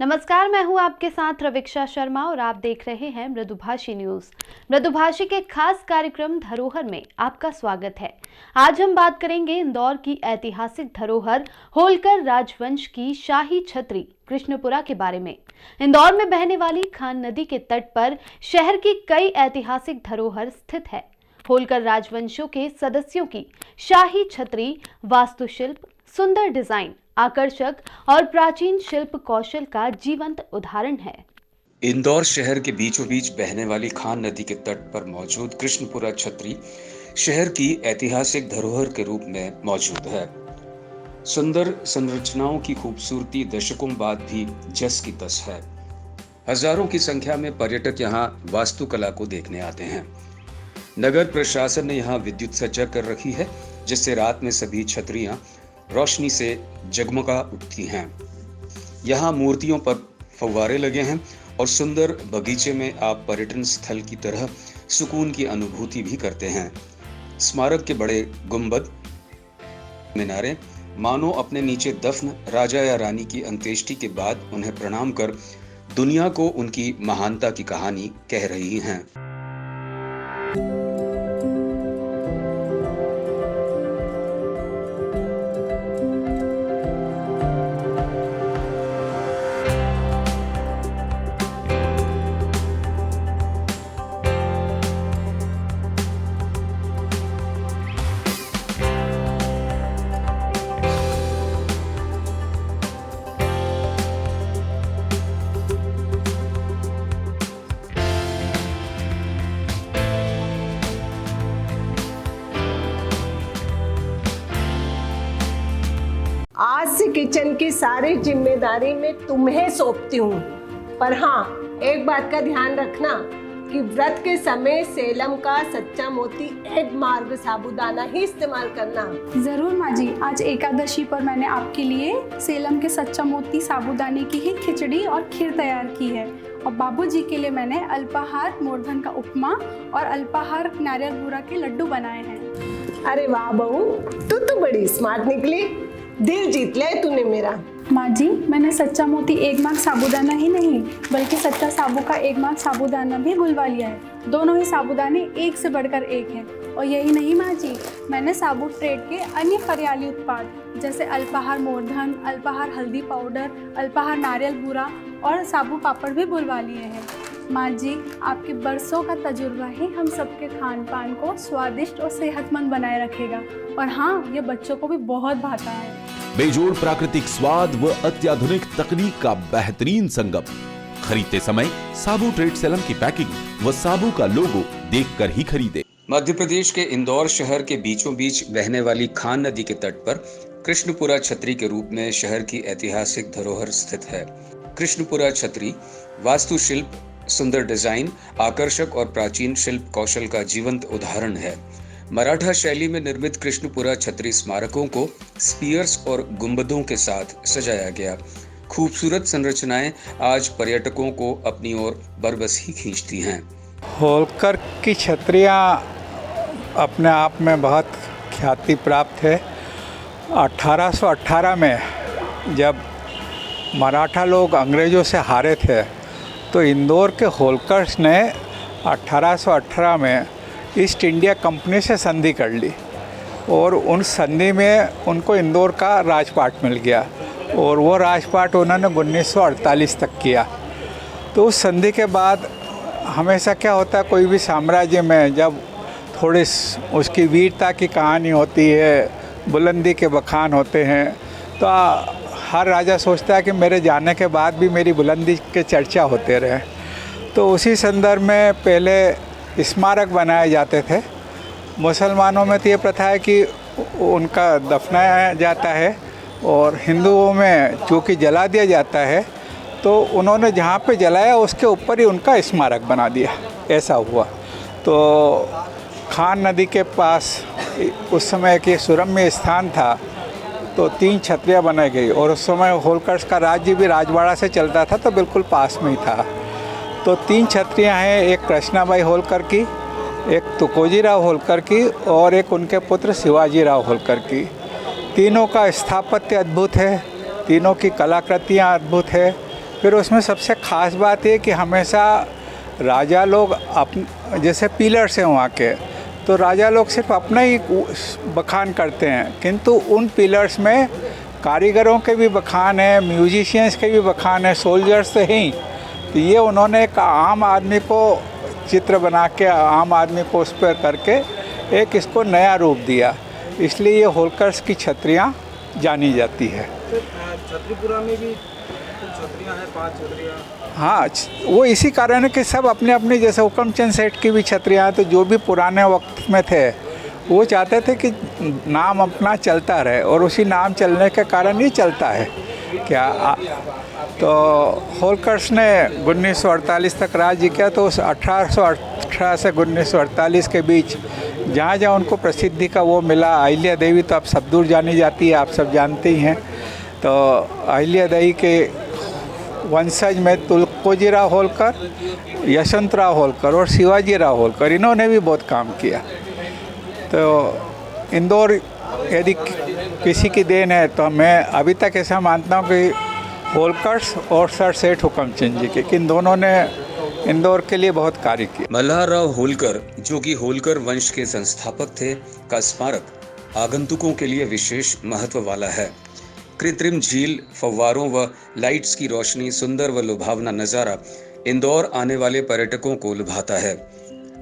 नमस्कार, मैं हूं आपके साथ रविक्षा शर्मा और आप देख रहे हैं मृदुभाषी न्यूज। मृदुभाषी के खास कार्यक्रम धरोहर में आपका स्वागत है। आज हम बात करेंगे इंदौर की ऐतिहासिक धरोहर होलकर राजवंश की शाही छतरी कृष्णपुरा के बारे में। इंदौर में बहने वाली खान नदी के तट पर शहर की कई ऐतिहासिक धरोहर स्थित है। होलकर राजवंशों के सदस्यों की शाही छतरी वास्तुशिल्प, सुंदर डिजाइन, आकर्षक और प्राचीन शिल्प कौशल का जीवंत उदाहरण है। इंदौर शहर के बीचों बीच बहने वाली खान नदी के तट पर मौजूद कृष्णपुरा छतरी शहर की ऐतिहासिक धरोहर के रूप में मौजूद है। सुंदर संरचनाओं की खूबसूरती दशकों बाद भी जस की तस है। हजारों की संख्या में पर्यटक यहाँ वास्तुकला को देखने आते हैं। नगर प्रशासन ने यहाँ विद्युत सज्जा कर रखी है, जिससे रात में सभी छतरियां रोशनी से जगमगा उठती हैं। यहाँ मूर्तियों पर फव्वारे लगे हैं और सुंदर बगीचे में आप पर्यटन स्थल की तरह सुकून की अनुभूति भी करते हैं। स्मारक के बड़े गुंबद, मीनारें मानो अपने नीचे दफन राजा या रानी की अंत्येष्टि के बाद उन्हें प्रणाम कर दुनिया को उनकी महानता की कहानी कह रही हैं। आज से किचन की सारी जिम्मेदारी मैं तुम्हें सौंपती हूँ। पर हाँ, एक बात का ध्यान रखना कि व्रत के समय सेलम का सच्चा मोती एग मार्ग साबूदाना ही इस्तेमाल करना। जरूर माँ जी, आज एकादशी पर मैंने आपके लिए सेलम के सच्चा मोती साबूदाने की ही खिचड़ी और खीर तैयार की है। और बाबूजी के लिए मैंने अल्पाहार मोरधन का उपमा और अल्पाहार नारियल बूरा के लड्डू बनाए हैं। अरे वाह बहू, तू तो बड़ी स्मार्ट निकली। दिल जीत ले तूने मेरा। माँ जी, मैंने सच्चा मोती एक मार्ग साबूदाना ही नहीं बल्कि सच्चा साबू का एक मार्ग साबूदाना भी बुलवा लिया है। दोनों ही साबूदाने एक से बढ़कर एक हैं। और यही नहीं माँ जी, मैंने साबू ट्रेड के अन्य फरियाली उत्पाद जैसे अल्पाहार मोरधन, अल्पाहार हल्दी पाउडर, अल्पाहार नारियल बूरा और साबू पापड़ भी बुलवा लिए हैं। माँ जी, आपके बरसों का तजुर्बा ही हम सबके खान पान को स्वादिष्ट और सेहतमंद बनाए रखेगा। और हाँ, ये बच्चों को भी बहुत भाता है। बेजोड़ प्राकृतिक स्वाद व अत्याधुनिक तकनीक का बेहतरीन संगम। खरीदते समय साबू ट्रेड सेलम की पैकिंग व साबू का लोगो देखकर ही खरीदे। मध्य प्रदेश के इंदौर शहर के बीचों बीच बहने वाली खान नदी के तट पर कृष्णपुरा छतरी के रूप में शहर की ऐतिहासिक धरोहर स्थित है। कृष्णपुरा छतरी वास्तुशिल्प, सुंदर डिजाइन, आकर्षक और प्राचीन शिल्प कौशल का जीवंत उदाहरण है। मराठा शैली में निर्मित कृष्णपुरा छतरी स्मारकों को स्पीयर्स और गुंबदों के साथ सजाया गया। खूबसूरत संरचनाएं आज पर्यटकों को अपनी ओर बरबस ही खींचती हैं। होलकर की छतरियाँ अपने आप में बहुत ख्याति प्राप्त है। 1818 में जब मराठा लोग अंग्रेज़ों से हारे थे तो इंदौर के होलकर्स ने 1818 में ईस्ट इंडिया कंपनी से संधि कर ली और उन संधि में उनको इंदौर का राजपाट मिल गया और वो राजपाट उन्होंने 1948 तक किया। तो उस संधि के बाद हमेशा क्या होता है, कोई भी साम्राज्य में जब थोड़ी उसकी वीरता की कहानी होती है, बुलंदी के बखान होते हैं, तो हर राजा सोचता है कि मेरे जाने के बाद भी मेरी बुलंदी के चर्चा होते रहे। तो उसी संदर्भ में पहले स्मारक बनाए जाते थे। मुसलमानों में तो ये प्रथा है कि उनका दफनाया जाता है और हिंदुओं में चूँकि जला दिया जाता है, तो उन्होंने जहाँ पे जलाया उसके ऊपर ही उनका स्मारक बना दिया, ऐसा हुआ। तो खान नदी के पास उस समय के सुरम्य स्थान था, तो 3 छतरियाँ बनाई गई और उस समय होलकर्स का राज्य भी राजवाड़ा से चलता था, तो बिल्कुल पास में ही था। तो 3 छतरियाँ हैं, एक कृष्णाबाई होलकर की, एक तुकोजीराव होलकर की और एक उनके पुत्र शिवाजीराव होलकर की। तीनों का स्थापत्य अद्भुत है, तीनों की कलाकृतियाँ अद्भुत है। फिर उसमें सबसे ख़ास बात ये कि हमेशा राजा लोग जैसे पिलर्स हैं वहाँ के, तो राजा लोग सिर्फ अपना ही बखान करते हैं, किंतु उन पिलर्स में कारीगरों के भी बखान है, म्यूजिशियंस के भी बखान है, सोल्जर्स तो ही। तो ये उन्होंने एक आम आदमी को चित्र बना के आम आदमी को उस पर करके एक इसको नया रूप दिया, इसलिए ये होलकर्स की छतरियाँ जानी जाती है। छतरीपुरा में भी छतरियाँ हैं, 5 छतरियाँ। हाँ, वो इसी कारण है कि सब अपने अपने, जैसे हुक्मचंद सेठ की भी छतरियाँ, तो जो भी पुराने वक्त में थे वो चाहते थे कि नाम अपना चलता रहे, और उसी नाम चलने के कारण ही चलता है तो होलकर्स ने 1948 तक राज्य किया। तो उस 1818 से 1948 के बीच जहाँ जहाँ उनको प्रसिद्धि का वो मिला, अहिल्या देवी तो अब सब दूर जानी जाती है, आप सब जानते ही हैं। तो अहिल्या देवी के वंशज में तुलकोजीराव होलकर, यशवंतराव होलकर और शिवाजीराव होलकर, इन्होंने भी बहुत काम किया। तो इंदौर यदि किसी की देन है तो मैं अभी तक ऐसा मानता हूँ कि होलकर्स और सर सेठ हुक्मचंद जी के, इन दोनों ने इंदौर के लिए बहुत कार्य किया। मल्हारराव होलकर, जो कि होलकर वंश के संस्थापक थे, का स्मारक आगंतुकों के लिए विशेष महत्व वाला है। कृत्रिम झील, फव्वारों व लाइट्स की रोशनी, सुंदर व लुभावना नज़ारा इंदौर आने वाले पर्यटकों को लुभाता है।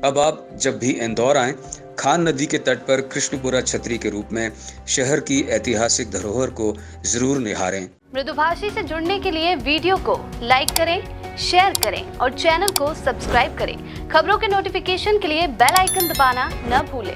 अब आप जब भी इंदौर आएं, खान नदी के तट पर कृष्णपुरा छतरी के रूप में शहर की ऐतिहासिक धरोहर को जरूर निहारें। मृदुभाषी से जुड़ने के लिए वीडियो को लाइक करें, शेयर करें और चैनल को सब्सक्राइब करें। खबरों के नोटिफिकेशन के लिए बेल आइकन दबाना न भूलें।